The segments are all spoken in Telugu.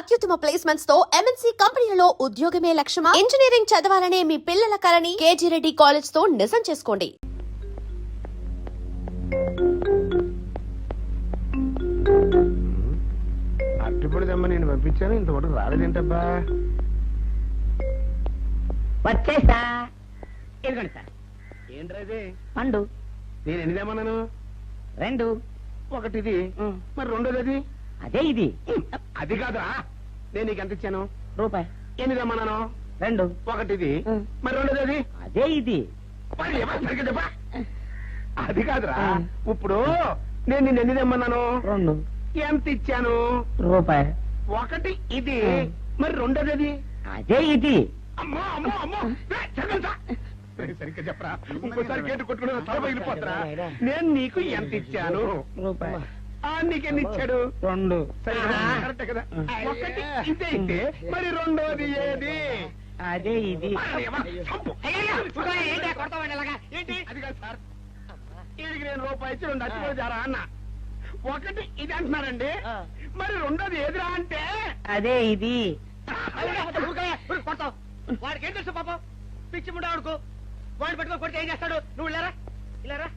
అత్యుత్తమ ప్లేస్మెంట్స్ తో ఎంఎన్సీ కంపెనీలలో ఉద్యోగమే లక్ష్యమా? ఇంజనీరింగ్ చదవాలనే మీ పిల్లల కలని కేజీ రెడ్డి కాలేజ్ తో నిజం చేసుకోండి. అట్టుపడిదమ్మా నేను పంపించాను, ఇంతవరకు రాలేదేంటబ్బా? వచ్చేసా. ఇదిగోండి సార్. ఏంట్రాది? పండు నేను ఎన్నిదేమన్నాను? 2. ఒకటిది, మరి రెండోది అది? అదే ఇది. అది కాదురా, నేను నీకు ఎంత ఇచ్చాను? రూపాయి. ఎన్నిదేమన్నాను? 2. ఒకటిది, మరి రెండోది అది? అదే ఇది. మరి ఏమో సరిగ్గా చెప్పా. అది కాదురా, ఇప్పుడు నేను నిన్ను ఎన్నిదేమన్నాను? 2. ఎంత ఇచ్చాను? రూపాయి. ఒకటి ఇది, మరి రెండోది అది? అదే ఇది. అమ్మో అమ్మో అమ్మో, సరిగ్గా చెప్పరా, ఇంకోసారి గేటు కొట్టుకుని తల పగిలిపోతారా? నేను నీకు ఎంత ఇచ్చాను? రూపాయి. నీకెన్ని ఇచ్చాడు? 2. కరెక్ట్ కదా? ఒకటి ఇదే అయితే మరి రెండోది ఏది? అదే ఇది. అది కాదు సార్, వీడికి నేను రూపాయి ఇచ్చి 2 అచ్చిపోయారా అన్న. ఒకటి ఇది అంటున్నారండి, మరి రెండోది ఏదిరా అంటే? అదే ఇది. వాడికి ఏం తెలుసు పాపం, పిచ్చి ముండా వాడుకు. వాడిని పెట్టుకో కొడితే ఏం చేస్తాడు? నువ్వు ఇలారా ఇలారా.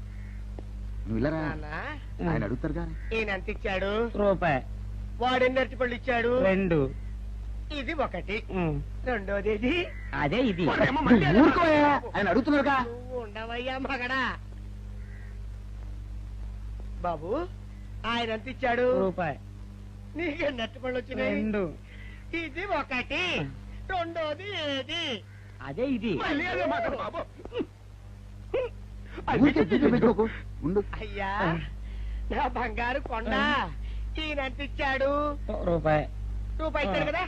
ఆయన అడుగుతారు కానీ ఈయన ఎంత ఇచ్చాడు? రూపాయి. వాడు ఎన్ని అరటిపళ్ళు ఇచ్చాడు? 2. ఇది ఒకటి, రెండోది ఇది. అదే ఇది. ఆయన అడుగుతున్నారుగా. నువ్వు ఉండవయ్యా మగడా. బాబు, ఆయన ఎంత ఇచ్చాడు? రూపాయి. నీకెన్ని అరటిపళ్ళు వచ్చినాయి? 2. ఇది ఒకటి, రెండోది ఏది? అదే ఇది. బాబు అయ్యా నా బంగారు కొండ, ఈయన ఎంత ఇచ్చాడు? రూపాయి. రూపాయి ఇచ్చాడు కదా.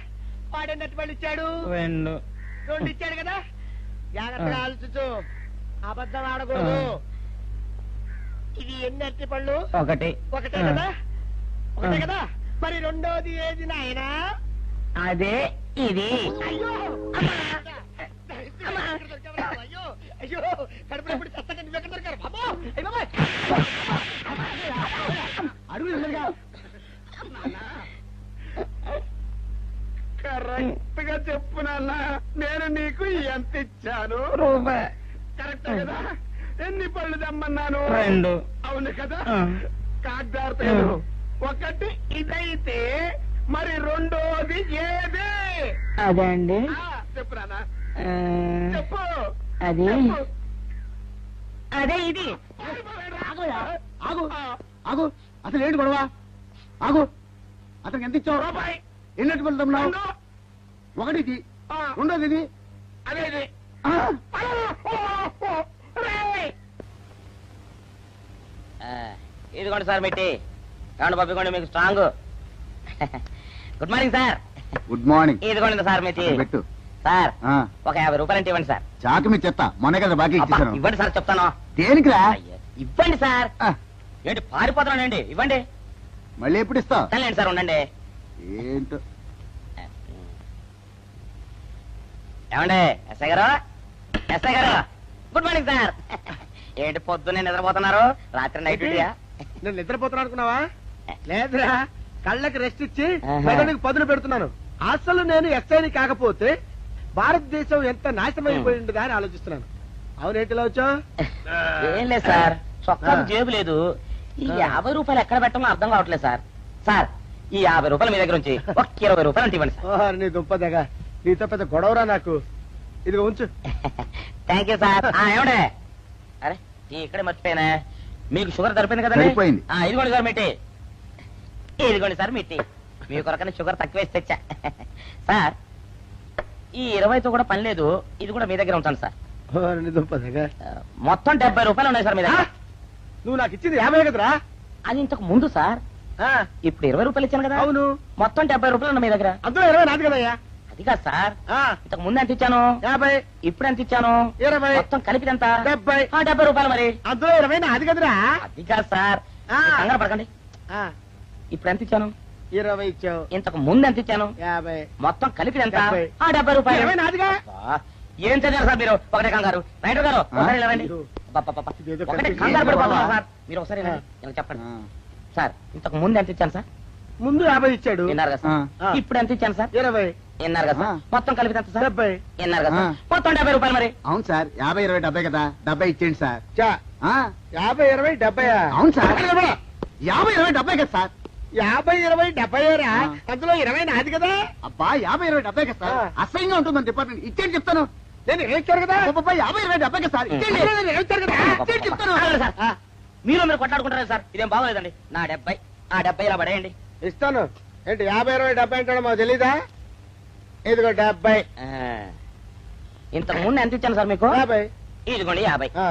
వాడు ఎన్ని అరటిపళ్ళు ఇచ్చాడు? 2. 2 ఇచ్చాడు కదా. జాగ్రత్తగా ఆలోచించు, అబద్ధం ఆడకూడదు. ఇది ఎన్ని అరటిపళ్ళు? ఒకటి. ఒకటే కదా. ఒకటే కదా, మరి రెండోది ఏది నాయనా? అదే ఇది. అయ్యో అయ్యో అయ్యో, కడుపులో ఎప్పుడు చస్తగా నువ్వు ఎక్కడ దొరికారు బాబు? కరెక్ట్ గా చెప్పు నాన్న, నేను నీకు ఎంత ఇచ్చాను? రూపాయి. కరెక్ట్ కదా? ఎన్ని పళ్ళు తెమ్మన్నాను? 2. అవును కదా? కాగ్దార్తేను. ఒకటి ఇదైతే మరి రెండోది ఏది? అదే అండి. చెప్పు నాన్న, ఆ, చెప్పు. అది చెప్పు. అదే ఇది. ఆగు ఆగు, అసలు ఏంటి గొడవ? ఆగు, అతనికి ఎంత ఇచ్చావు? రూపాయి. ఎన్నట్టు వెళ్తున్నావు? ఒకటి ఇది, రెండోది ఇది, అదే ఇది. ఇదిగోండి సార్ మిట్టి. ఏమండి పంపించండి, మీకు strong. Good morning sir. Good morning. ఇదిగోండి సార్ మిట్టి. పెట్టు. సార్ ఆ, ఒక 50 రూపాయలు అంటే ఇవ్వండి సార్. చాకు మీ చెత్త మొన్న కదా బాకీ అబ్బా, ఇచ్చేసాను. ఇవ్వండి సార్ చెప్తాను. దేనికిరా? అయ్యో, ఇవ్వండి సార్. ఆ, ఏంటి పారిపోతున్నానండి? ఇవ్వండి. మళ్ళీ ఎప్పుడు ఇస్తావు? తల్లండి సార్, ఉండండి. ఏంటో. ఏమండి ఎస్ఐ గారు, ఎస్ఐ గారు, గుడ్ మార్నింగ్ సార్. ఏంటి పొద్దున్నే నిద్రపోతున్నారు? రాత్రి నైట్ డ్యూటీయా? నేను నిద్రపోతున్నా అనుకున్నావా? లేదురా, కళ్ళకి రెస్ట్ ఇచ్చి ఆహా. మెదడుకి పదును పెడుతున్నాను. అసలు నేను ఎస్ఐని కాకపోతే భారతదేశం ఎంత నాశనం అయిపోయి ఉండదా అని ఆలోచిస్తున్నాను. అవునేంటిలా వచ్చావు? ఏం లేదు సార్, చొక్కాకు జేబు లేదు. ఈ 50 రూపాయలు ఎక్కడ పెట్టాలో అర్థం కావట్లేదు సార్. సార్, ఈ 50 రూపాయలు మీ దగ్గర నుంచి ఒక 20 రూపాయలు అంటే ఇవ్వండి సార్. ఓహో, నీ దుంపదగా, నీతో పెద్ద గొడవరా నాకు. ఇదిగో ఉంచు. Thank you sir. ఏమండే, అరే ఇక్కడే మర్చిపోయానా, మీకు షుగర్ సరిపోయింది కదండి? సరిపోయింది. ఇదిగోండి సార్ మిట్టి. ఇదిగోండి సార్ మిట్టి. మీ కొరకనే షుగర్ తక్కువ వేసి తెచ్చా. సార్, ఈ 20తో కూడా పని లేదు, ఇది కూడా మీ దగ్గర ఉంటాను సార్. ఓహో, నీ దుంపదగా. మొత్తం 70 రూపాయలు ఉన్నాయి సార్ మీ దగ్గర. నువ్వు నాకు ఇచ్చింది 50 కదరా? అది ఇంతకు ముందు సార్. ఇప్పుడు 20 రూపాయలు ఇచ్చాను కదా. అవును. మొత్తం 70 రూపాయలు ఉన్నాయి మీ దగ్గర. అందులో 20 నాది కదయ్యా. అది కాదు సార్, ఆ, ఇంతకు ముందు ఎంత ఇచ్చాను? 50. ఇప్పుడు ఎంత ఇచ్చాను? 20. మొత్తం కలిపి ఎంత? 70. 70 రూపాయలు మరి. అందులో 20 నాది కదరా? అది కాదు సార్, ఆ. మీరు కంగారు పడకండి. ఆ, ఇప్పుడు ఎంత ఇచ్చాను? 20 ఇచ్చావు. ఇంతకు ముందు ఎంత ఇచ్చాను? 50. మొత్తం కలిపి ఎంత? 70. 70 రూపాయలు. 20 నాదిగా. అబ్బా, ఏం చదివారు సార్ మీరు? ఒకటే కంగారు. రైటర్ గారు ఒకసారి ఇలా రండి. అబ్బబ్బబ్బ. ఇదేదో ఒకటే కనిపించింది. కంగారు పడిపోతున్నారు సార్. మీరు ఒకసారి ఇలా చెప్పండి. ఆ, సార్, ఇంతకు ముందు ఎంత ఇచ్చాను సార్? ముందు 50 ఇచ్చాడు. విన్నారు కదా సార్? ఆ. ఇప్పుడు ఎంత ఇచ్చాను సార్? 20. విన్నారు కదా సార్? ఆ. మొత్తం కలిపి ఎంత సార్? 70. విన్నారు కదా సార్? ఆ. మొత్తం 70 రూపాయలు మరి. అవును సార్ 50 20 70 కదా 70 ఇచ్చేయండి సార్ చా, ఆ, 50 20 70. అవును సార్ 50 20 70 కదా సార్ 50 20 70 రా. ఆ. అందులో 20 నాది కదా. అబ్బా 50 20 70 కదా సార్ ఆ. అసహ్యంగా ఉంటుందని డిపార్ట్మెంట్ ఇచ్చేయండి చెప్తాను నేను ఏమిచ్చారు కదా. అబ్బబ్బా, 50 20 70 కదా సార్ ఇచ్చేయండి నేను ఏమిచ్చారు కదా. ఇచ్చేయండి చెప్తాను ఆగండి సార్. మీరు కొట్లాడుకుంటారు సార్, ఇదేం బాగోలేదండి. నా 70 ఆ 70 ఇలా పడేయండి. ఇస్తాను. ఏంటి 50 20 70 అంటాడో మాకు తెలీదా? ఇదిగో 70. ఆ. ఇంతకు ముందు ఎంత ఇచ్చాను సార్ మీకు? 50. ఇదిగోండి 50. ఆ,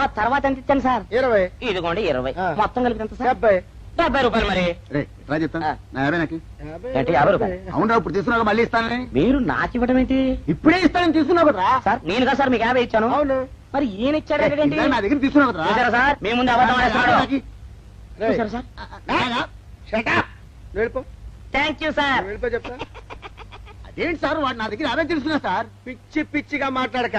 ఆ తర్వాత ఎంత ఇచ్చాను సార్? 20. ఇదిగోండి 20. ఆ. మొత్తం కలిపి ఎంత సార్? 70. 70 రూపాయలు మరి. రే రా చెప్తాను ఆ. నా 50 నాకు 50. ఏంటి 50 రూపాయలు? అవును ఇప్పుడు తీసుకున్నాక మళ్ళీ ఇస్తానని మీరు నాకు ఇవ్వడం ఏంటి ఇప్పుడే ఇస్తానని తీసుకున్నావు కదా సార్? నేను కదా సార్ మీకు 50 ఇచ్చాను. అవును. మరి ఈయన ఇచ్చారు ఏంటి? ఇందాక నా దగ్గర తీసుకున్నావు కదా చూసారా సార్, మీ ముందు అబద్ధం ఆడేస్తున్నాడు. రేయ్, చూసారా సార్? shut up. నువ్వు వెళ్ళిపో. Thank you sir. నువ్వు వెళ్ళిపో చెప్తా. అదేంటి సార్ వాడు నా దగ్గర 50 తీసుకున్నా సార్ పిచ్చి పిచ్చిగా మాట్లాడక.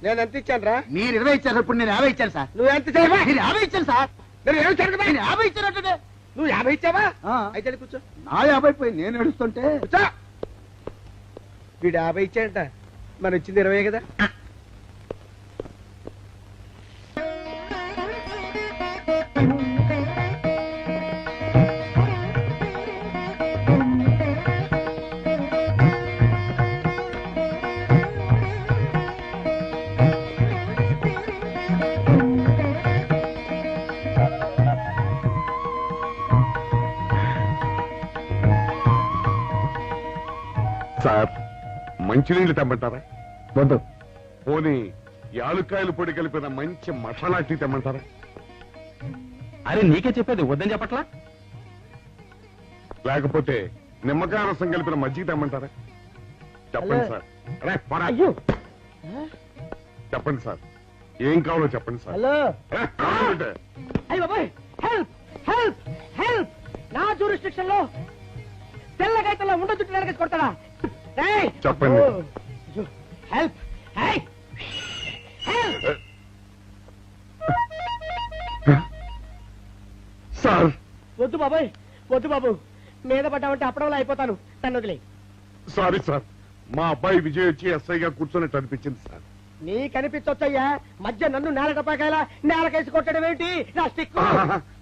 నేను ఎంత ఇచ్చాను రా? మీరు 20 ఇచ్చారు ఇప్పుడు నేను 50 ఇచ్చాను సార్ నువ్వు ఎంత ఇచ్చావా? నేను 50 ఇచ్చాను సార్ నేను ఏమి ఇచ్చాను కదా? నేను 50 ఇచ్చానంటే నువ్వు 50 ఇచ్చావా? ఆ. అయితే వెళ్ళి కూర్చో. నా 50 పోయి నేను నడుస్తుంటే కూర్చో. వీడు 50 ఇచ్చాడంట, మరి వచ్చింది 20 కదా. సార్ మంచినీళ్ళు తెమ్మంటారా? వద్దు పోనీ యాలుక్కాయలు పొడి కలిపిన మంచి మసాలా టీ తెమ్మంటారా? అరే నీకే చెప్పేది వద్దని చెప్పట్లా. లేకపోతే నిమ్మకాయ రసం కలిపిన మజ్జిగ తెమ్మంటారా? చెప్పండి హలో. సార్. అరే, పోరా. అయ్యో. చెప్పండి సార్, ఏం కావాలో చెప్పండి సార్. హలో. ఏ, కావాలంటే. అయ్య బాబాయ్, హెల్ప్ హెల్ప్ హెల్ప్. నా జ్యూరిస్డిక్షన్ లో తెల్లగైతల్లో ఉండ చుట్టూ నరకేసి కొడతాడా? రేయ్. చెప్పండి. ఓ, అయ్యో, హెల్ప్. హై. హెల్ప్. సార్ వద్దు బాబాయ్, వద్దు బాబు. మీద పడ్డామంటే అప్పడంలో అయిపోతాను. నన్ను వదిలే. సారీ సార్, మా అబ్బాయి విజయ్ వచ్చి ఎస్ఐగా కూర్చొని అనిపించింది సార్. నీ కనిపించొచ్చయ్యా, మధ్య నన్ను నేల టపాకాయలా నేలకేసి కొట్టడం ఏంటి? నా స్టిక్.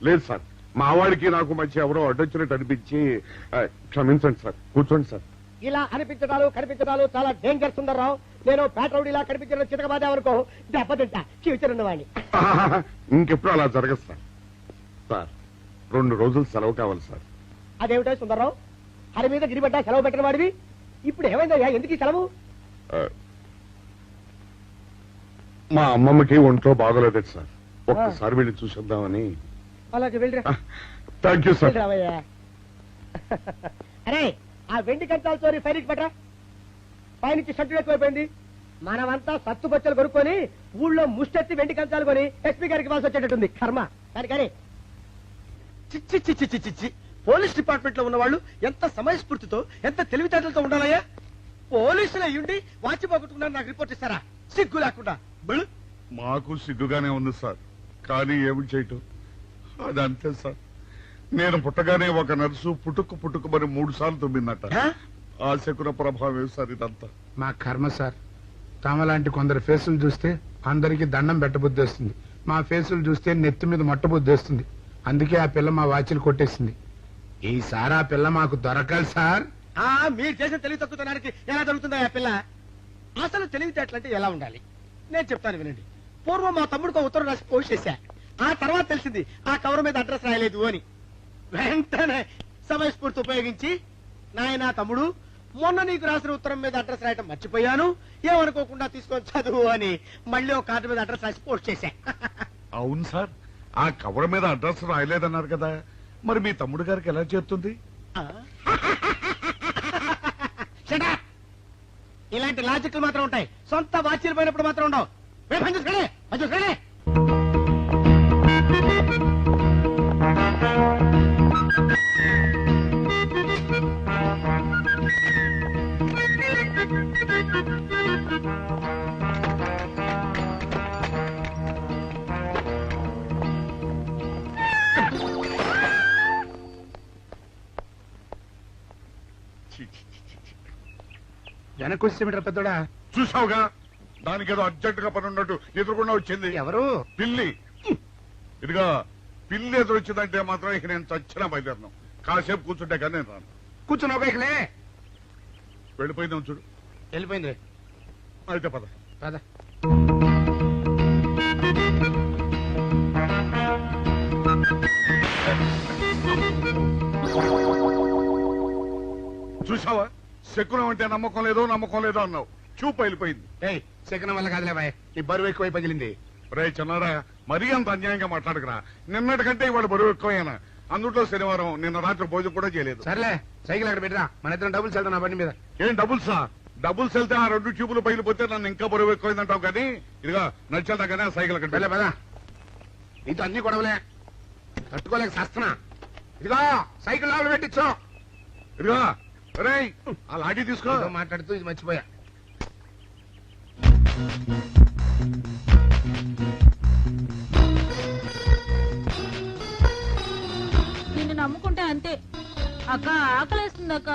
లేదు సార్, మా వాడికి నాకు మధ్య ఎవరో అడ్డొచ్చినట్టు అనిపించి క్షమించండి సార్. కూర్చోండి సార్. ఇలా అనిపించడాలు కనిపించడాలు చాలా డేంజర్ సుందర్రావు. నేను పేట్రౌడీలా కనిపించడం చితకబాదామనుకో దెబ్బతింటా ఫ్యూచర్ ఉన్నవాడిని. ఇంకెప్పుడు అలా జరగదు సార్. సార్ 2 రోజులు సెలవు కావాలి సార్. అదేమిటో సుందర్రావు, హరి మీద గిరిబడ్డా సెలవు పెట్టిన వాడివి. ఇప్పుడు ఏమైందయ్యా, ఎందుకు ఈ సెలవు? ఆ, మా అమ్మమ్మకి ఒంట్లో బాగోలేదు సార్, ఒక్కసారి వెళ్ళి చూసేద్దామని. అలాగే వెళ్ళిరా. Thank you sir. వెళ్ళిరావయ్యా. అరే, ఆ వెండి కంచాల చోరీ ఫైల్కి పెట్టరా. పైనుంచి షట్టు ఎక్కువైపోయింది. మనమంతా సత్తు బచ్చలు కొనుక్కొని ఊళ్ళో ముష్టెత్తి వెండి కంచాలు కొని ఎస్పీ గారికి ఇవ్వాల్సి వచ్చేటట్టుంది. కర్మ. కానీ చిచ్చి చిచ్చి చిచ్చి చిచ్చి. పోలీస్ డిపార్ట్మెంట్ లో ఉన్న వాళ్ళు ఎంత సమయస్ఫూర్తితో, ఎంత తెలివితేటలతో ఉండాలయ్యా. పోలీసులు అయ్యుండి వాచి పోగొట్టుకున్నారు నాకు రిపోర్ట్ ఇస్తారా? సిగ్గు లేకుండా. బళ్ళు. మాకు సిగ్గుగానే ఉంది సార్, కానీ ఏమి చేయటం, అదంతే సార్. నేను పుట్టగానే ఒక నర్సు పుట్టుకుమని 3 సార్లు తుమ్మిందట. ఆ శకున ప్రభావం సార్ ఇదంతా. మా కర్మ సార్. తమలాంటి కొందరు ఫేసులు చూస్తే అందరికి దండం పెట్టబుద్ధి వస్తుంది. మా ఫేసులు చూస్తే నెత్తి మీద మొట్టబుద్ధి వస్తుంది. అందుకే ఆ పిల్ల మా వాచిలు కొట్టేసింది. ఈసారి ఆ పిల్ల మాకు దొరకాలి సార్. మీరు చేసిన తెలివి తక్కువతనానికి ఎలా జరుగుతుందా ఆ పిల్ల? అసలు తెలివితేటలంటే ఎలా ఉండాలి నేను చెప్తాను వినండి. పూర్వం మా తమ్ముడికి ఉత్తరం రాసి పోస్ట్ చేశా. ఆ తర్వాత తెలిసింది ఆ కవర్ మీద అడ్రస్ రాయలేదు అని. వెంటనే సమయస్ఫూర్తి ఉపయోగించి, నాయనా తమ్ముడు, మొన్న నీకు రాసిన ఉత్తరం మీద అడ్రస్ రాయటం మర్చిపోయాను, ఏమనుకోకుండా తీసుకొని చదువు అని మళ్ళీ ఒక కార్డు మీద అడ్రస్ రాసి పోస్ట్ చేశా. అవును సార్, ఆ కవర్ మీద అడ్రస్ రాయలేదన్నారు కదా, మరి మీ తమ్ముడు గారికి ఎలా చేరుతుంది? Shut up! ఇలాంటి లాజిక్లు మాత్రం ఉంటాయి, సొంత వాచీలు పోయినప్పుడు మాత్రం ఉండవు. పని చూసుకోండి. ఛీ, ఛీ, ఛీ, ఛీ. వెనక్కి వచ్చేమిట్రా పెద్దోడా? చూసావుగా దానికి ఏదో అర్జెంట్ గా పని ఉన్నట్టు ఎదురుకుండా వచ్చింది ఎవరు? పిల్లి. ఇదిగా పిల్లి ఎదురు వచ్చిందంటే మాత్రం ఇక నేను చచ్చినా బయలుదేరను. కాసేపు కూర్చుంటే కానీ నేను రాను. కూర్చుని ఒకలే వెళ్ళిపోయిందాం చూడు. వెళ్ళిపోయింది. అయితే పద. పద. చూసావా శకునం అంటే నమ్మకం లేదో అన్నావు. చూపు వెళ్ళిపోయింది. ఏయ్, శకునం వల్ల కాదులే బాయ్, నీ బరువు ఎక్కువై పగిలింది. రే చిన్నారా, మరీ అంత అన్యాయంగా మాట్లాడకురా. నిన్నటికంటే ఇవాళ బరువు ఎక్కువైనా. అందులో శనివారం నిన్న రాత్రి భోజనం కూడా చేయలేదు. సర్లే, సైకిల్ అక్కడ పెట్టరా, మన ఇద్దరం డబ్బులు వెళ్తాం నా బండి మీద. ఏం డబుల్సా? డబుల్స్ వెళ్తే ఆ 2 ట్యూబులు పగిలిపోతే నన్ను ఇంకా బరువు ఎక్కువైందంటావు. కానీ ఇదిగా నడిచేదా కానీ ఆ సైకిల్ అక్కడ వెళ్ళే పదా. నీతో అన్ని గొడవలే, తట్టుకోలేక సస్తున్నా. ఇదిగో సైకిల్ లోపల పెట్టించు. ఇదిగా రే ఆ లాఠీ తీసుకో. ఏదో మాట్లాడుతూ ఇది మర్చిపోయా. నిన్ను నమ్ముకుంటే అంతే అక్క. ఆకలేస్తుంది అక్క.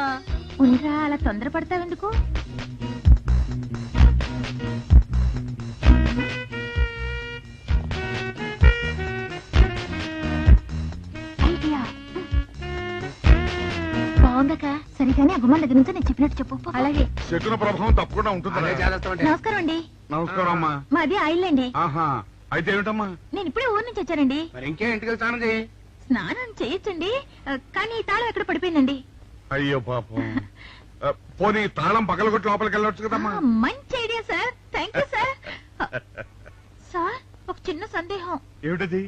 ఉండరా, అలా తొందరపడతావెందుకు? ఐడియా బాగుందక్క. సరిగానే అమ్మమ్మ దగ్గర నుంచి నేను చెప్పినట్టు చెప్పు. అలాగే. శకున ప్రభావం తప్పకుండా ఉంటుంది. అదే చేస్తామంటే. నమస్కారం అండి. నమస్కారం అమ్మా. మాది ఆయిల్ అండి. ఆహా, అయితే ఏమిటమ్మా? నేను ఇప్పుడే ఊరు నుంచి వచ్చానండి. మరి ఇంకే ఇంటికి వెళ్ళి స్నానం చేయి. స్నానం చేయొచ్చండి, కానీ ఈ తాళం ఎక్కడ పడిపోయిందండి. అయ్యో పాపం. పోనీ తాళం పగలగొట్టి లోపలికి వెళ్ళొచ్చు కదమ్మా. మంచి idea sir, thank you sir. Sir, ఒక చిన్న సందేహం. ఏమిటది?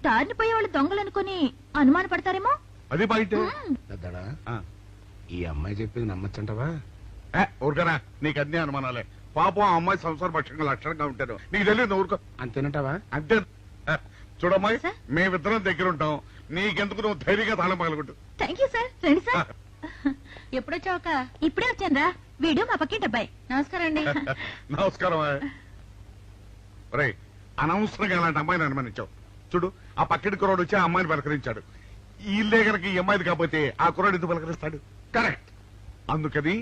దారిని పోయే వాళ్ళు దొంగలు అనుకుని అనుమాన పడతారేమో. అది బయట. పెద్దడా, ఈ అమ్మాయి చెప్పింది నమ్మచ్చంటవా? ఊరుకరా, నీకు అన్ని అనుమానాలే. పాపం ఆ అమ్మాయి సంసార పక్షంగా లక్షణంగా ఉంటారు. నీకు తెలియదు ఊరుకో. అంతేనంటావా? అంతే. చూడమ్మాయి, సార్? మేమిద్దరం దగ్గర ఉంటాం. నీకెందుకు, నువ్వు ధైర్యంగా తాళం పగలగొట్టు. Thank you sir. రండి సార్. ఎప్పుడొచ్చావుక? ఇప్పుడే వచ్చాను రా. వీడు మా పక్కింటి అబ్బాయి. నమస్కారం అండి. నమస్కారం. రే, అనవసరంగా అలాంటి అమ్మాయిని అనుమానించావు. చూడు, ఆ పక్కింటి కుర్రాడు వచ్చి ఆ అమ్మాయిని పలకరించాడు. ఈ ఇల్లే కనుక ఈ అమ్మాయిది కాకపోతే ఆ కుర్రాడు ఎందుకు పలకరిస్తాడు? కరెక్ట్. అందుకని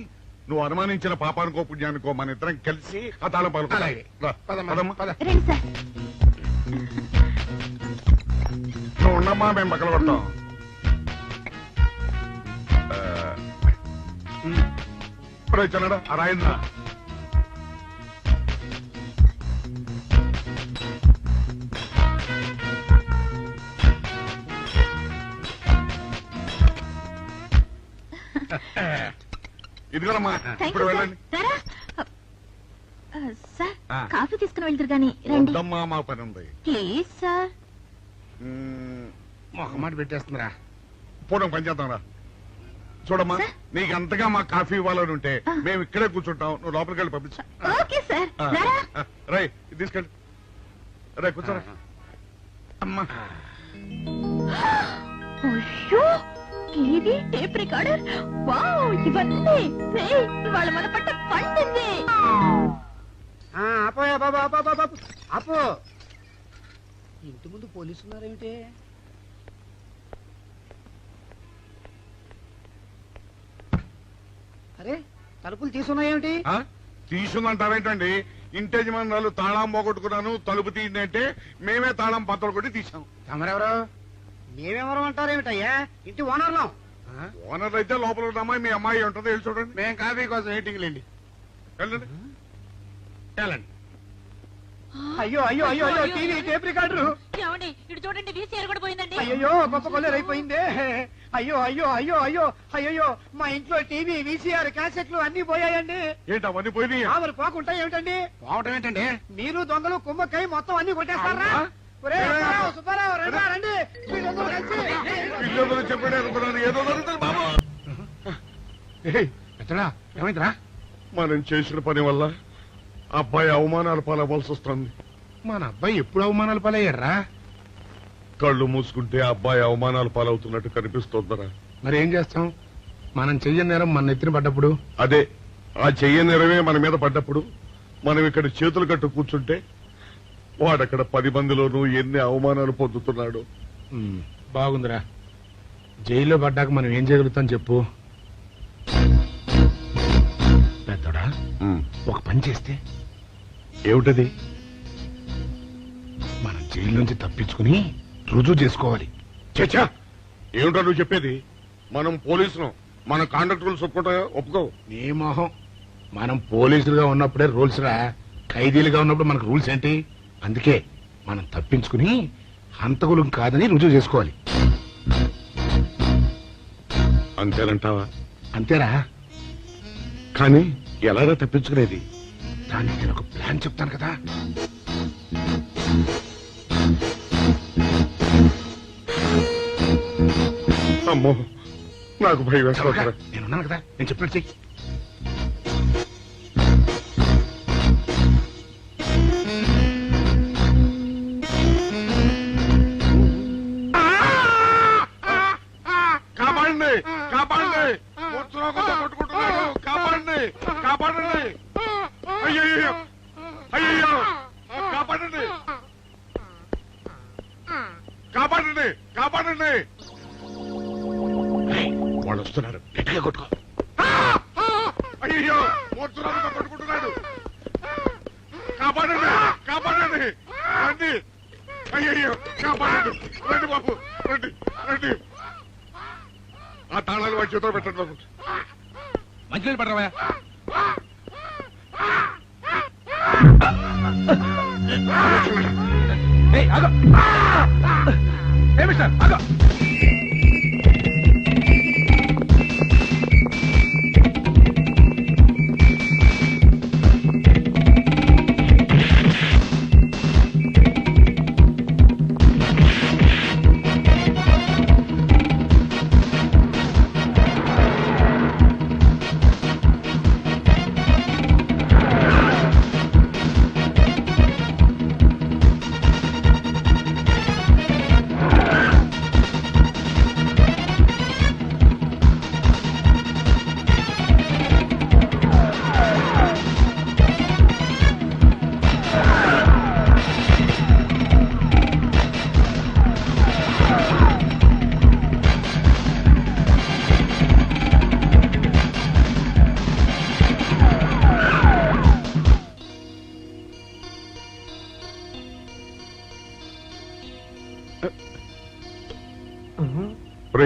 నువ్వు అనుమానించిన పాపానికో పుణ్యానికో మన ఇద్దరం కలిసి ఆ తాళం పలుకు. అలాగే. పదమ్మా, పద. రండి సార్. నువ్వు ఉండమ్మా, మేము పక్కన కొడతాం. చిన్నడా ఆ రాయిందా? ఇదిగోనమ్మా, థ్యాంక్ ఇప్పుడు యూ సార్. వెళ్ళండి. రారా. సార్, ఆ. కాఫీ తీసుకుని వెళ్తారు గాని రండి వద్దమ్మా, మా పని ఉంది. Please sir. ఒక మాట పెట్టేస్తుందిరా. పూడం పని చేద్దాం రా. చూడమ్మా, సార్? నీకు అంతగా మా కాఫీ ఇవ్వాలని ఉంటే మేము ఇక్కడే కూర్చుంటాం. నువ్వు లోపలికి వెళ్ళి పంపించు. Okay sir. రారా. రై, ఇది తీసుకెళ్ళి. రే, కూర్చోరా. అమ్మా, అయ్యో, టీవీ, టేప్ రికార్డర్, వావ్, ఇవన్నీ. రేయ్, ఇవాళ మన పట్ట పండింది. ఆపోయా బాబా, ఆపో. ఇంటి ముందు పోలీసు ఉన్నారేమిటి? అరే, తలుపులు తీసున్నాయేమిటి? తీసుందంటారేంటండి? ఇంటి యజమానురాలు తాళం పోగొట్టుకున్నాను, తలుపు తీయండి అంటే మేమే తాళం పత్రాలు కొట్టి తీసాం. తమరెవరు? మేమెవరు అంటారేమిటయ్యా? ఇంటి ఓనర్లం. ఓనర్ అయితే లోపల ఉన్న అమ్మాయి మీ అమ్మాయి ఉంటుందో వెళ్ళి చూడండి. మేము కాఫీ కోసం మీటింగ్ లేండి. వెళ్ళండి. వెళ్ళండి. అయ్యో అయ్యో అయ్యో అయ్యో, టీవీ, టేప్ రికార్డరు. ఏమండి, ఇటు చూడండి, వీసీఆర్ కూడా పోయిందండి. అయ్యో, గొప్ప కొల్లేరు అయిపోయిందే. అయ్యో అయ్యో అయ్యో అయ్యో అయ్యో, మా ఇంట్లో టీవీ, వీసీఆర్, క్యాసెట్లు అన్ని పోయాయండి. ఏంటి అవన్నీ పోయినాయి? మరి పోకుంటా ఏమిటండి? పోవటం ఏంటండి? మీరు దొంగలు కుమ్మక్కై మొత్తం అన్ని కొట్టేస్తారా? ఒరే, సుబ్బారావు, సుబ్బారావు, రండి, రండి. మీరందరూ కలిసి. పిల్లలు చెప్పాడు అనుకున్నాను, ఏదో జరుగుతుంది బాబు. ఏయ్, పెద్దడా, ఏమైందిరా? మనం చేసిన పని వల్ల అబ్బాయి అవమానాలు పాలవలసి వస్తుంది. మన అబ్బాయి ఎప్పుడు అవమానాలు పాలయ్యారా? కళ్ళు మూసుకుంటే అబ్బాయి అవమానాలు పాలవుతున్నట్టు కనిపిస్తోందరా. మరి ఏం చేస్తాం? మనం చెయ్యని నేరం మన నెత్తిన పడ్డప్పుడు. అదే, ఆ చెయ్య నెరవే మన మీద పడ్డప్పుడు మనం ఇక్కడ చేతులు కట్టు కూర్చుంటే వాడక్కడ 10 మందిలోనూ ఎన్ని అవమానాలు పొందుతున్నాడు. బాగుందిరా. జైల్లో పడ్డాక మనం ఏం చేయగలుగుతాం చెప్పు? ఒక పని చేస్తే ఏమిటది? మనం జైలు నుంచి తప్పించుకుని రుజువు చేసుకోవాలి. చచ్చా, ఏమిటో నువ్వు చెప్పేది? మనం పోలీసులు, మన కాంట్రాక్టర్లు ఒప్పుకో. నీ మొహం, మనం పోలీసులుగా ఉన్నప్పుడే రూల్స్ రా, ఖైదీలుగా ఉన్నప్పుడు మనకు రూల్స్ ఏంటి? అందుకే మనం తప్పించుకుని హంతకులం కాదని రుజువు చేసుకోవాలి. అంతేనంటావా? అంతేరా. కానీ ఎలాగా తప్పించుకునేది? దానికి నేను ఒక ప్లాన్ చెప్తాను కదా. అమ్మో, నాకు భయం వేస్తా. నేనున్నాను కదా, నేను చెప్పినట్టు చెయ్యి. కాపాడండి, కాపాడండి, కొట్టుకుంటున్నాడు, కాపాడండి, కాపాడండి, అయ్యయ్యో, అయ్యయ్యో, కాపాడండి, కాపాడండి, కాపాడండి. వాళ్ళు వస్తున్నారు, గట్టిగా కొట్టుకో. అయ్యో, మూర్తురాలతో కొట్టుకుంటున్నాడు, కాపాడండి, కాపాడండి, రండి, అయ్యయ్యో, కాపాడండి, రండి బాబు, రండి, రండి. ఆ తాళాలు వాడి చేతిలో పెట్టండి బాబు. మంచినీళ్ళు పడరావా?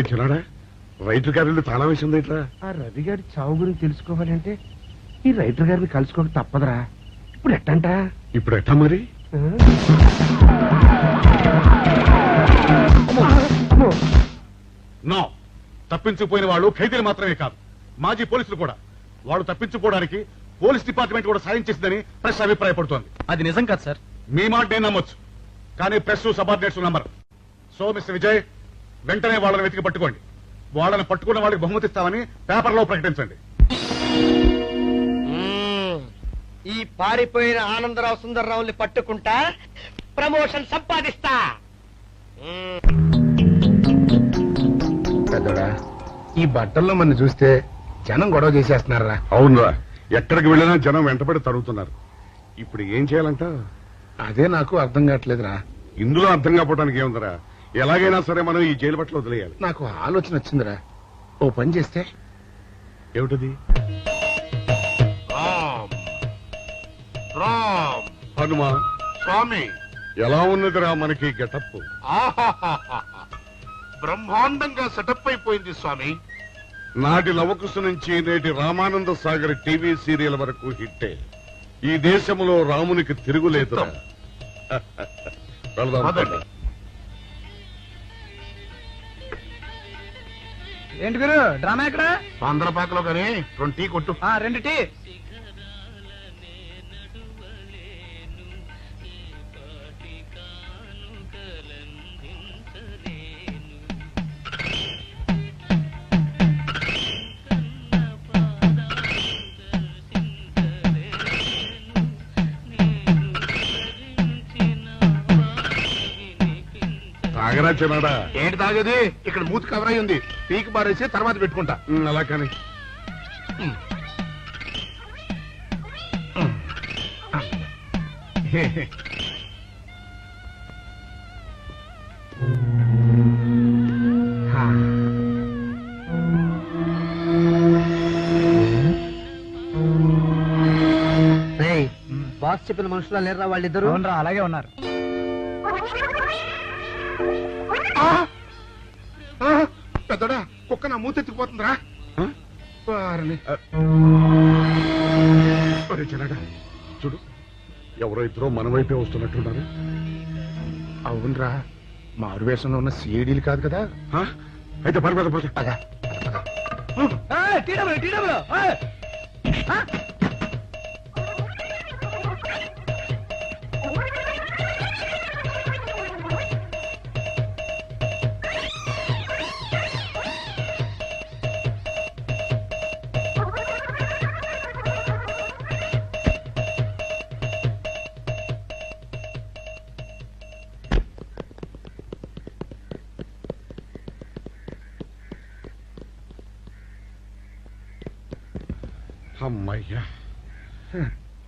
చిన్నాడా, రైటర్ గారి తాళం వేసింది ఇట్లా. ఆ రవి గారి చావు గురించి తెలుసుకోవాలంటే ఈ రైటర్ గారిని కలుసుకోక తప్పదురా. ఇప్పుడు ఎట్టంట? ఇప్పుడు ఎట్టా మరి? నో, తప్పించుకుపోయిన వాళ్ళు ఖైదీలు మాత్రమే కాదు, మాజీ పోలీసులు కూడా. వాళ్ళు తప్పించుకోవడానికి పోలీస్ డిపార్ట్మెంట్ కూడా సాయం చేసిందని ప్రెస్ అభిప్రాయపడుతోంది. అది నిజం కాదు సార్. మీ మాట నేను నమ్మొచ్చు, కానీ press subordinates number. So mister Vijay, వెంటనే వాళ్ళని వెతికి పట్టుకోండి. వాళ్ళని పట్టుకున్న వాళ్ళకి బహుమతి ఇస్తామని పేపర్లో ప్రకటించండి. ఈ పారిపోయిన ఆనందరావు సుందర్రావుని పట్టుకుంటా ప్రమోషన్ సంపాదిస్తా. పెద్దోడా, ఈ బట్టల్లో మన చూస్తే జనం గొడవ చేసేస్తున్నారా? అవునరా, ఎక్కడికి వెళ్ళినా జనం వెంటబడి తరుగుతున్నారు. ఇప్పుడు ఏం చేయాలంట? అదే నాకు అర్థం కావట్లేదురా. ఇందులో అర్థం కాకపోవడానికి ఏముందరా? ఎలాగైనా సరే మనం ఈ జైలు బట్టలు వదిలేయాలి. నాకు ఆలోచన వచ్చిందిరా. ఓ పని చేస్తే. ఏమిటది? రామ్ హనుమా స్వామి, ఎలా ఉన్నదిరా మనకి గెటప్? బ్రహ్మాండంగా సెటప్ అయిపోయింది స్వామి. నాటి లవకుశ నుంచి నేటి రామానంద సాగర్ టీవీ సీరియల్ వరకు హిట్టే. ఈ దేశంలో రామునికి తిరుగులేదురా. వెళదాం. ఏంటి గురు, డ్రామా ఎక్కడ? ఆంధ్రపాకలో కానీ 2 టీ కొట్టు. 2 టీ. తాగరా చిన్నాడా? ఏంటి తాగేది? ఇక్కడ మూతి కవర్ అయి ఉంది, పీకి బారేసి తర్వాత పెట్టుకుంటా. అలా కానీ బాస్ చెప్పిన మనుషులా లేరా వాళ్ళిద్దరు? అలాగే ఉన్నారు. పెద్దడా కుక్క నా మూతెత్తిపోతుందిరా. వారిని. ఒరే చిన్నగా చూడు ఎవరో ఇద్దరు మన వైపే వస్తున్నట్టున్నారు. అవునరా, మారు వేషంలో ఉన్న సీడీలు కాదు కదా. ఆ? అయితే పద పద పద. అమ్మయ్యా